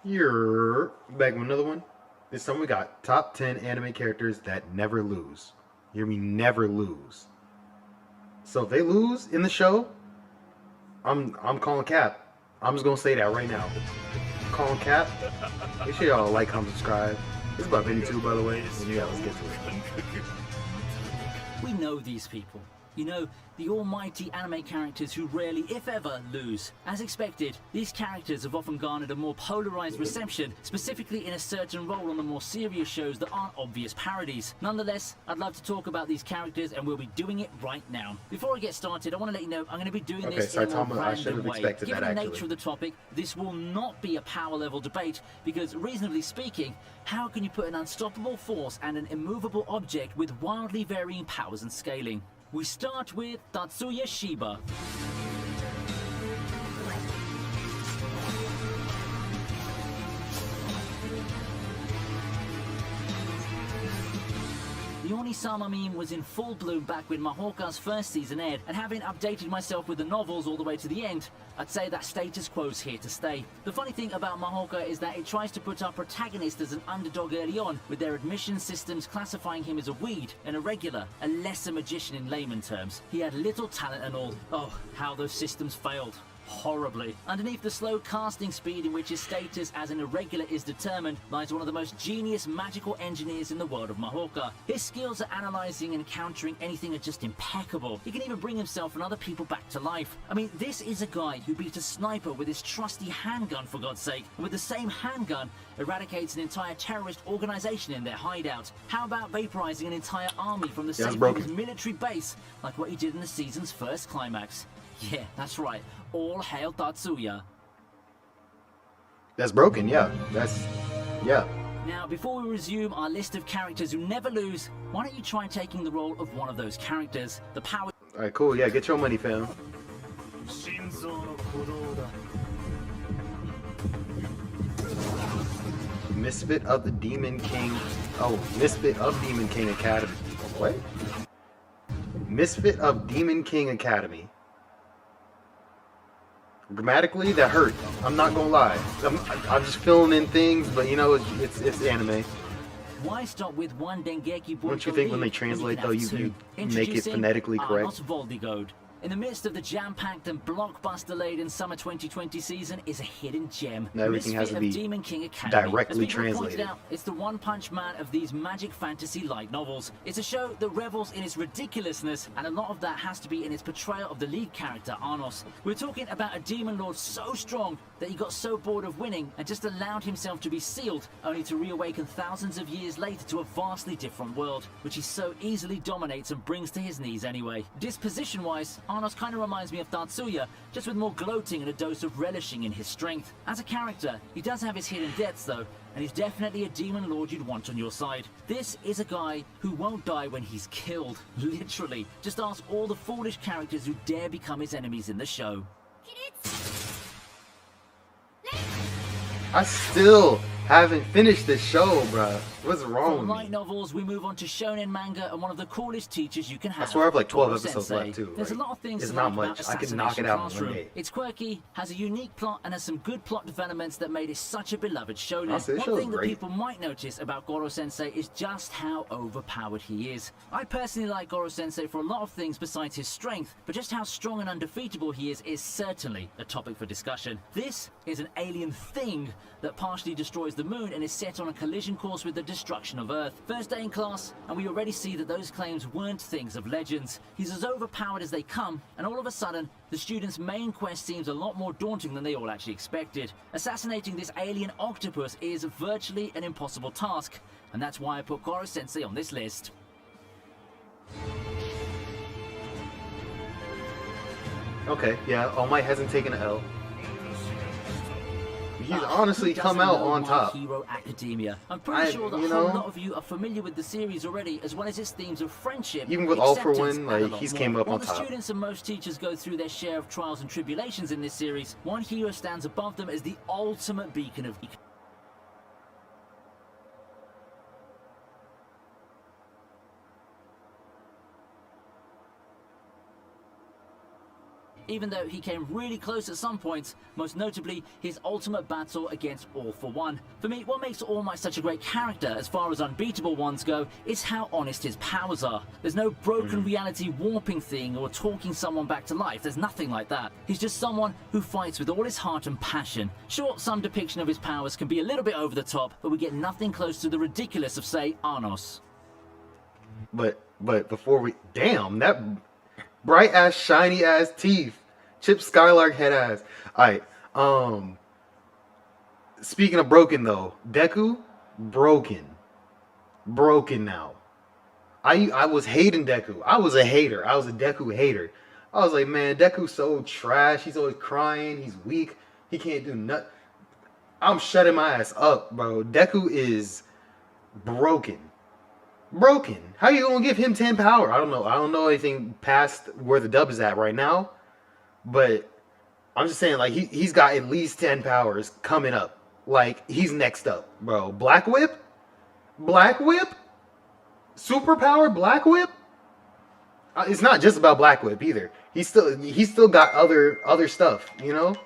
You're back with another one. This time we got top 10 anime characters that never lose. You hear me? Never lose. So if they lose in the show, I'm calling cap. I'm just gonna say that right now. Calling cap. Make sure y'all like, comment, subscribe. It's about 52 by the way. And yeah, let's get to it. We know these people. You know, the almighty anime characters who rarely, if ever, lose. As expected, these characters have often garnered a more polarized reception, specifically in a certain role on the more serious shows that aren't obvious parodies. Nonetheless, I'd love to talk about these characters, and we'll be doing it right now. Before I get started, I want to let you know I'm going to be doing this in a more random way. Given the nature of the topic, this will not be a power level debate, because reasonably speaking, how can you put an unstoppable force and an immovable object with wildly varying powers and scaling? We start with Tatsuya Shiba. The Onisama meme was in full bloom back when Mahoka's first season aired, and having updated myself with the novels all the way to the end, I'd say that status quo's here to stay. The funny thing about Mahoka is that it tries to put our protagonist as an underdog early on, with their admission systems classifying him as a weed, an irregular, a lesser magician in layman terms. He had little talent and all. Oh, how those systems failed. Horribly. Underneath the slow casting speed in which his status as an irregular is determined lies one of the most genius magical engineers in the world of Mahoka. His skills at analyzing and countering anything are just impeccable. He can even bring himself and other people back to life. I mean, this is a guy who beat a sniper with his trusty handgun, for God's sake, and with the same handgun eradicates an entire terrorist organization in their hideout. How about vaporizing an entire army from the same military base, like what he did in the season's first climax? Yeah, that's right. All hail Tatsuya. That's broken, yeah. Yeah. Now, before we resume our list of characters who never lose, why don't you try taking the role of one of those characters? The power... Alright, cool. Yeah, get your money, fam. Misfit of the Demon King... Oh, Misfit of Demon King Academy. What? Misfit of Demon King Academy. Grammatically, that hurt. I'm not gonna lie. I'm just filling in things, but you know, it's anime. Why stop with one Dengeki boy? Don't you think when they translate though, you make it phonetically correct? In the midst of the jam-packed and blockbuster-laden summer 2020 season is a hidden gem. Everything has to be Demon King Academy. directly translated. Out, it's the one-punch man of these magic fantasy-like novels. It's a show that revels in its ridiculousness, and a lot of that has to be in its portrayal of the lead character, Arnos. We're talking about a demon lord so strong that he got so bored of winning and just allowed himself to be sealed, only to reawaken thousands of years later to a vastly different world, which he so easily dominates and brings to his knees anyway. Disposition-wise, Arnos kind of reminds me of Tatsuya, just with more gloating and a dose of relishing in his strength. As a character, he does have his hidden depths though, and he's definitely a demon lord you'd want on your side. This is a guy who won't die when he's killed, literally. Just ask all the foolish characters who dare become his enemies in the show. I still haven't finished this show, bruh. What's wrong with me? From light novels, we move on to shonen manga and one of the coolest teachers you can have. I swear I have like 12 Goro episodes Sensei. left too. There's a lot of things it's to not like much. about I can knock it out in one day. It's quirky, has a unique plot, and has some good plot developments that made it such a beloved shonen. Honestly, One thing that people might notice about Goro Sensei is just how overpowered he is. I personally like Goro Sensei for a lot of things besides his strength, but just how strong and undefeatable he is certainly a topic for discussion. This is an alien thing that partially destroys the moon and is set on a collision course with the destruction of Earth. First day in class, and we already see that those claims weren't things of legends. He's as overpowered as they come, and all of a sudden, the students' main quest seems a lot more daunting than they all actually expected. Assassinating this alien octopus is virtually an impossible task, and that's why I put Goro Sensei on this list. Okay, yeah, All Might hasn't taken an L. He's honestly come out on top. Hero Academia. I'm pretty sure that a whole lot of you are familiar with the series already, as well as its themes of friendship. Even with All for One, like he's came up on top. While the students and most teachers go through their share of trials and tribulations in this series, one hero stands above them as the ultimate beacon of even though he came really close at some points, most notably his ultimate battle against All for One. For me, what makes All Might such a great character as far as unbeatable ones go is how honest his powers are. There's no broken reality warping thing or talking someone back to life, there's nothing like that. He's just someone who fights with all his heart and passion. Sure, some depiction of his powers can be a little bit over the top, but we get nothing close to the ridiculous of, say, Arnos. But before we, damn, that bright ass shiny ass teeth, Chip Skylark head ass. All right. Speaking of broken though, Deku broken now. I was hating Deku. I was a hater. I was a Deku hater. I was like, man, Deku's so trash. He's always crying. He's weak. He can't do nothing. I'm shutting my ass up, bro. Deku is broken. How you gonna give him 10 power? I don't know anything past where the dub is at right now, but I'm just saying, like, he's got at least 10 powers coming up. Like, he's next up, bro. Black Whip, superpower Black Whip. It's not just about Black Whip either. He's still got other stuff, you know.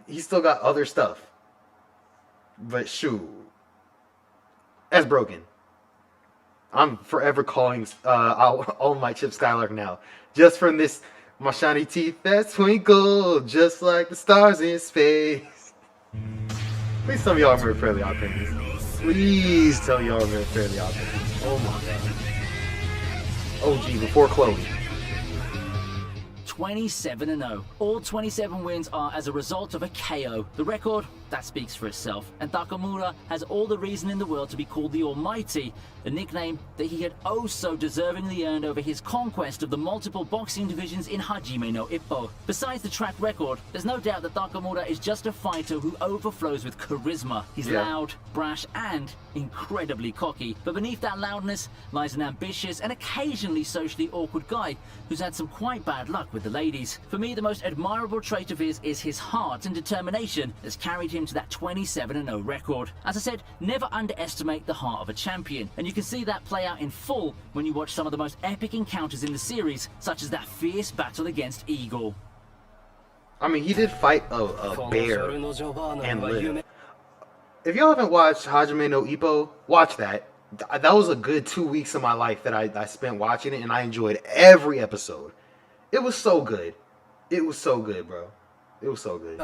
He's still got other stuff, but shoot, that's broken. I'm forever calling All Might Chip Skylark now. Just from this, my shiny teeth that twinkle just like the stars in space. Please tell me y'all remember Fairly Odd Parents. Please tell me y'all remember Fairly Odd Parents. Oh my god. OG before Chloe. 27-0. All 27 wins are as a result of a KO. The record, that speaks for itself. And Takamura has all the reason in the world to be called the Almighty, a nickname that he had oh so deservingly earned over his conquest of the multiple boxing divisions in Hajime no Ippo. Besides the track record, there's no doubt that Takamura is just a fighter who overflows with charisma. He's loud, brash, and incredibly cocky. But beneath that loudness lies an ambitious and occasionally socially awkward guy who's had some quite bad luck with the ladies. For me, the most admirable trait of his is his heart and determination that's carried him to that 27-0 record. As I said, never underestimate the heart of a champion, and you can see that play out in full when you watch some of the most epic encounters in the series, such as that fierce battle against Eagle. I mean, he did fight a bear and live. If y'all haven't watched Hajime no Ippo, watch that. That was a good 2 weeks of my life that I spent watching it, and I enjoyed every episode. It was so good. It was so good, bro. It was so good.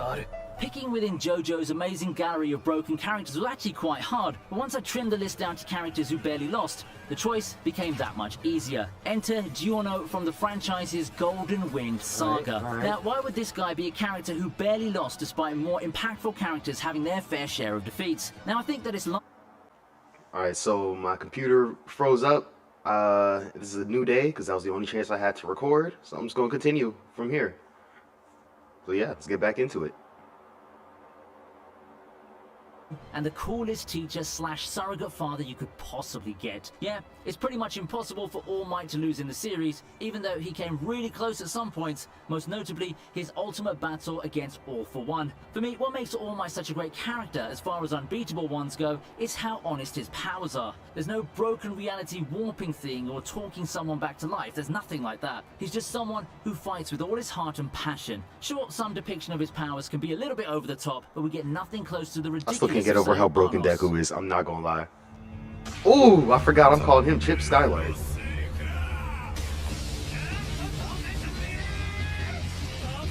Picking within JoJo's amazing gallery of broken characters was actually quite hard, but once I trimmed the list down to characters who barely lost, the choice became that much easier. Enter Giorno from the franchise's Golden Winged Saga. All right. Now, why would this guy be a character who barely lost despite more impactful characters having their fair share of defeats? Now, I think that it's Alright, so my computer froze up. This is a new day because that was the only chance I had to record, so I'm just going to continue from here. So yeah, let's get back into it. and the coolest teacher slash surrogate father you could possibly get. Yeah, it's pretty much impossible for All Might to lose in the series, even though he came really close at some points, most notably his ultimate battle against All for One. For me, what makes All Might such a great character as far as unbeatable ones go is how honest his powers are. There's no broken reality warping thing or talking someone back to life, there's nothing like that. He's just someone who fights with all his heart and passion. Sure, some depiction of his powers can be a little bit over the top, but we get nothing close to the ridiculous. I still can't get over how broken Deku is, I'm not gonna lie. Ooh, I forgot I'm calling him Chip Skylark.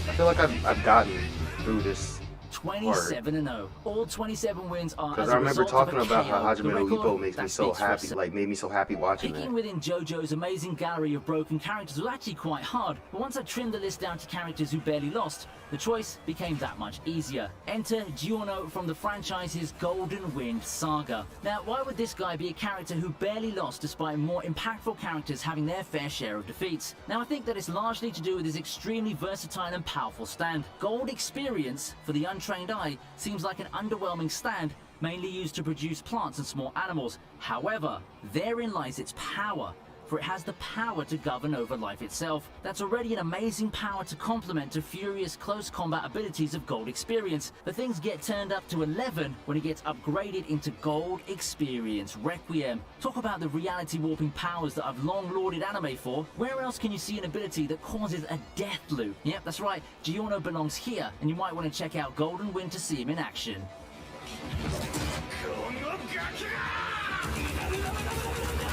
I feel like I've gotten through this 27-0. All 27 wins are because as I a remember result talking of a about how KO. Hajime no The Ippo record, makes me that so speaks for happy, itself. like made me so happy watching Picking that. within JoJo's amazing gallery of broken characters was actually quite hard, but once I trimmed the list down to characters who barely lost, the choice became that much easier. Enter Giorno from the franchise's Golden Winged Saga. Now, why would this guy be a character who barely lost despite more impactful characters having their fair share of defeats? Now, I think that it's largely to do with his extremely versatile and powerful stand. Gold experience, for the untrained eye, seems like an underwhelming stand, mainly used to produce plants and small animals. However, therein lies its power. for it has the power to govern over life itself. That's already an amazing power to complement to Furious close combat abilities of Gold Experience, but things get turned up to 11 when it gets upgraded into Gold Experience Requiem. Talk about the reality warping powers that I've long lauded anime for. Where else can you see an ability that causes a death loop? Yep, that's right, Giorno belongs here, and you might want to check out Golden Wind to see him in action.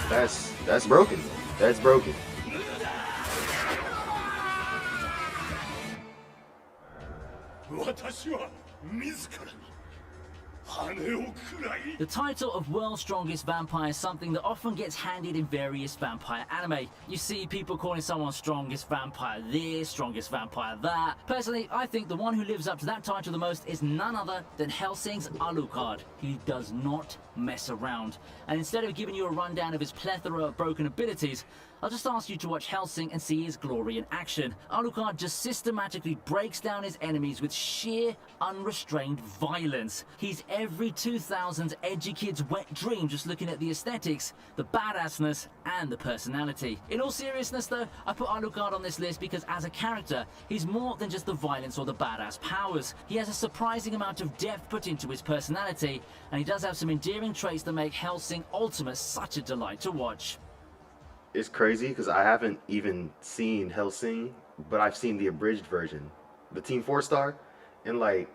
That's broken. That's broken. The title of World's Strongest Vampire is something that often gets handed in various vampire anime. You see people calling someone strongest vampire this, strongest vampire that. Personally, I think the one who lives up to that title the most is none other than Hellsing's Alucard. He does not mess around. And instead of giving you a rundown of his plethora of broken abilities, I'll just ask you to watch Hellsing and see his glory in action. Alucard just systematically breaks down his enemies with sheer, unrestrained violence. He's every 2000s edgy kid's wet dream just looking at the aesthetics, the badassness, and the personality. In all seriousness though, I put Alucard on this list because as a character, he's more than just the violence or the badass powers. He has a surprising amount of depth put into his personality, and he does have some endearing traits that make Hellsing Ultimate such a delight to watch. It's crazy because I haven't even seen Hellsing, but I've seen the abridged version, the Team 4-star, and like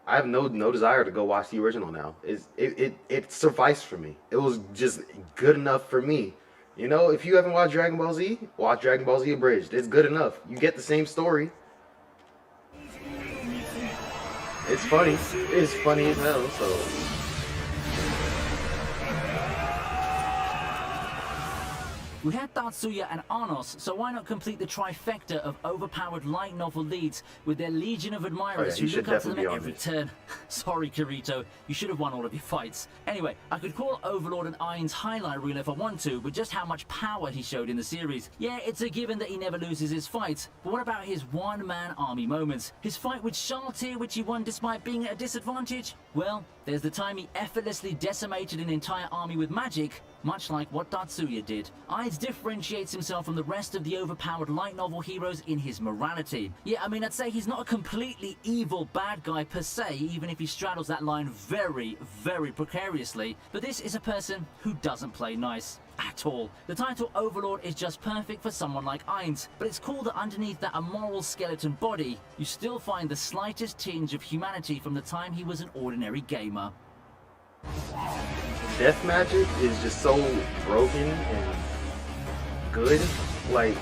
I have no desire to go watch the original now. It sufficed for me. It was just good enough for me. You know, if you haven't watched Dragon Ball Z, watch Dragon Ball Z abridged. It's good enough. You get the same story. It's funny. It's funny as hell. So. We had Tatsuya and Anos, so why not complete the trifecta of overpowered light novel leads with their legion of admirers who look up to them at every turn? Sorry, Kirito, you should have won all of your fights. Anywai, I could call Overlord and Ain's highlight reel if I want to, with just how much power he showed in the series. Yeah, it's a given that he never loses his fights, but what about his one-man army moments? His fight with Shaltir, which he won despite being at a disadvantage? Well, there's the time he effortlessly decimated an entire army with magic, much like what Tatsuya did. Ainz differentiates himself from the rest of the overpowered light novel heroes in his morality. Yeah, I mean, I'd say he's not a completely evil bad guy per se, even if he straddles that line very, very precariously. But this is a person who doesn't play nice. At all. The title Overlord is just perfect for someone like Ainz, but it's cool that underneath that immoral skeleton body, you still find the slightest tinge of humanity from the time he was an ordinary gamer. Death magic is just so broken and good. Like,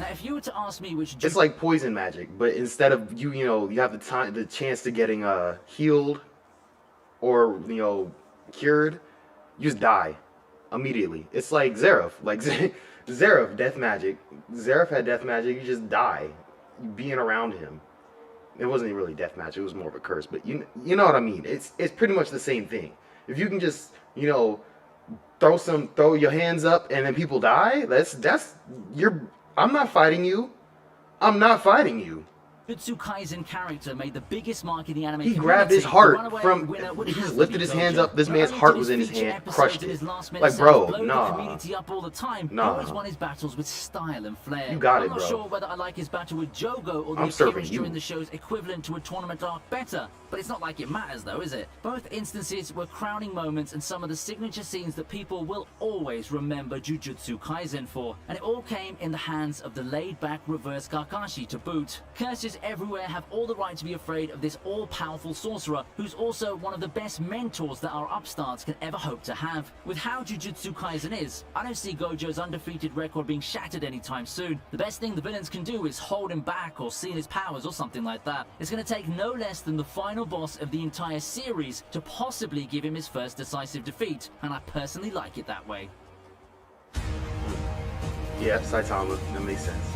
now, if you were to ask me which it's like poison magic, but instead of you have the chance to getting healed or cured, you just die immediately. It's like Zeref. Like Zeref, death magic. Zeref had death magic. You just die being around him. It wasn't really death magic. It was more of a curse. But you know what I mean. It's pretty much the same thing. If you can just throw your hands up and then people die, I'm not fighting you. I'm not fighting you. Jujutsu Kaisen character made the biggest mark in the anime community. He grabbed his heart from. He just lifted his hands up. This man's heart was in his hand, crushed it. Like, bro, nah. Community up all the time. Nah. He always won his battles with style and flair. You got it, I'm not bro. sure whether I like his battle with Jogo or the I'm serving appearance you. during the show's equivalent to a tournament arc better. But it's not like it matters though, is it? Both instances were crowning moments and some of the signature scenes that people will always remember Jujutsu Kaisen for. And it all came in the hands of the laid-back reverse Kakashi to boot. Curses everywhere have all the right to be afraid of this all-powerful sorcerer, who's also one of the best mentors that our upstarts can ever hope to have. With how Jujutsu Kaisen is, I don't see Gojo's undefeated record being shattered anytime soon. The best thing the villains can do is hold him back or seal his powers or something like that. It's going to take no less than the final boss of the entire series to possibly give him his first decisive defeat, and I personally like it that way. Yeah, Saitama, that makes sense.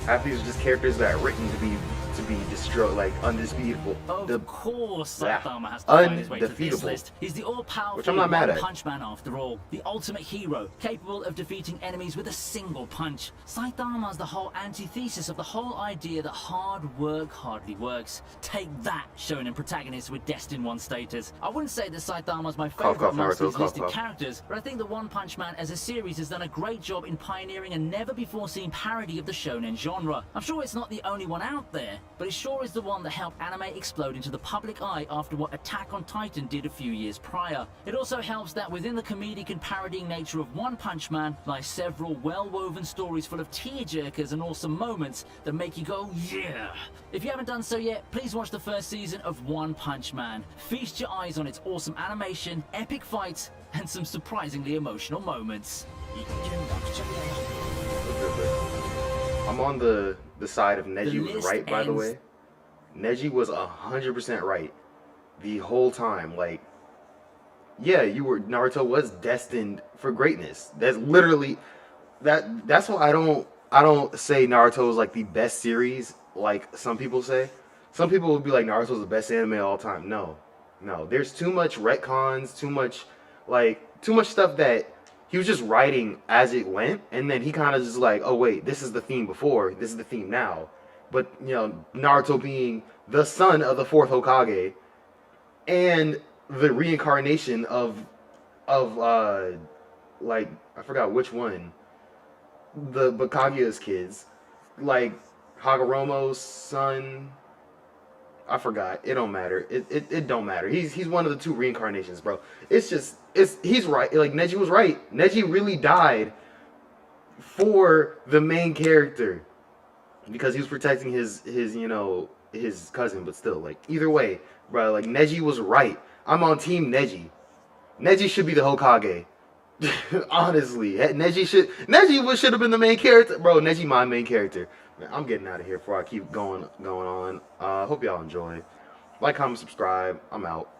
Half these are just characters that are written to be to be destroyed, like undisputed. Of course, Yeah. Saitama has to find his way to this Undefeatable. list. He's the all-powerful Which I'm not mad at. Punch Man after all. The ultimate hero, capable of defeating enemies with a single punch. Saitama's the whole antithesis of the whole idea that hard work hardly works. Take that, shonen protagonist with Destined 1 status. I wouldn't say that Saitama's my Cough, favorite cough, amongst Naruto, these cough, listed cough. characters, but I think that One Punch Man as a series has done a great job in pioneering a never-before-seen parody of the shonen genre. I'm sure it's not the only one out there, but it sure is the one that helped anime explode into the public eye after what Attack on Titan did a few years prior. It also helps that within the comedic and parodying nature of One Punch Man lie several well-woven stories full of tearjerkers and awesome moments that make you go, yeah! If you haven't done so yet, please watch the first season of One Punch Man. Feast your eyes on its awesome animation, epic fights, and some surprisingly emotional moments. I'm on the side of Neji The was list right, by the ends- way. Neji was 100% right the whole time. Like, yeah, Naruto was destined for greatness. That's literally that's why I don't say Naruto is like the best series like some people say. Some people would be like Naruto's the best anime of all time. No. There's too much retcons, too much stuff that he was just writing as it went, and then he kind of just like, oh wait, this is the theme before, this is the theme now. But Naruto being the son of the 4th Hokage and the reincarnation of like, I forgot which one, but Kaguya's kids, like Hagoromo's son, I forgot. It don't matter. It don't matter. He's one of the 2 reincarnations, bro. He's right. Like, Neji was right. Neji really died for the main character because he was protecting his cousin. But still, like, either way, bro, like, Neji was right. I'm on team Neji. Neji should be the Hokage. Honestly, Neji should have been the main character, bro. Neji my main character. Man, I'm getting out of here before I keep going on. Hope y'all enjoy. Like, comment, subscribe. I'm out.